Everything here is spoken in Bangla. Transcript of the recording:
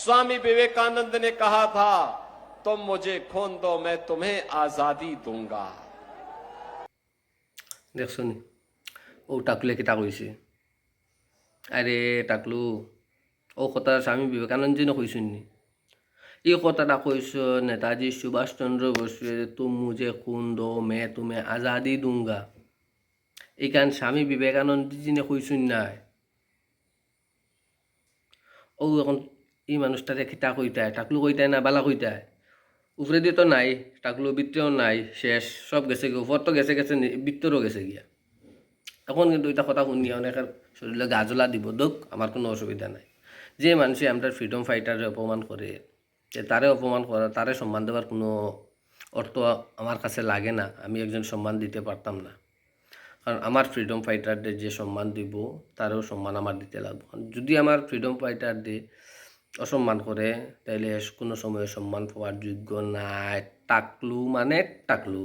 स्वामी विवेकानंद ने कहा था, तुम मुझे खून दो मैं तुम्हें आजादी दूंगा। দেখছো নি ও টাকলুয়ে কিতা কইছে? আরে টাকলু, ও কথা স্বামী বিবেকানন্দজি কইছেন নি? এই কথাটা কইছ নেতাজি সুভাষ চন্দ্র বসুয়ে, তুম মুঝে খুন দো মে তুমি আজাদি দুঙ্গা। এইখান স্বামী বিবেকানন্দজি কইছেন নাই? ও এখন এই মানুষটারে খিতা কইতায়, টাকলু কইতায় না বালা কইতায়? উপরে দিয়ে তো নাই, টাকলু বৃত্তেও নাই, শেষ সব গেছে গিয়ে, উপর তো গেছে গেছে বৃত্তরও গেছে গিয়া। এখন কিন্তু এটা কথা শুনিয়া অনেকের শরীরে গাজলা দিব, দোক আমার কোনো অসুবিধা নাই। যে মানুষে আমরা ফ্রিডম ফাইটারে অপমান করে, তারে অপমান করা, তারে সম্মান দেওয়ার কোনো অর্থ আমার কাছে লাগে না। আমি একজন সম্মান দিতে পারতাম না, কারণ আমার ফ্রিডম ফাইটারদের যে সম্মান দিব তারও সম্মান আমার দিতে লাগবে। যদি আমার ফ্রিডম ফাইটারদের অসম্মান করে, তাইলে কোনো সময় সম্মান পাওয়ার যোগ্য নাই। টাকলু মানে টাকলু।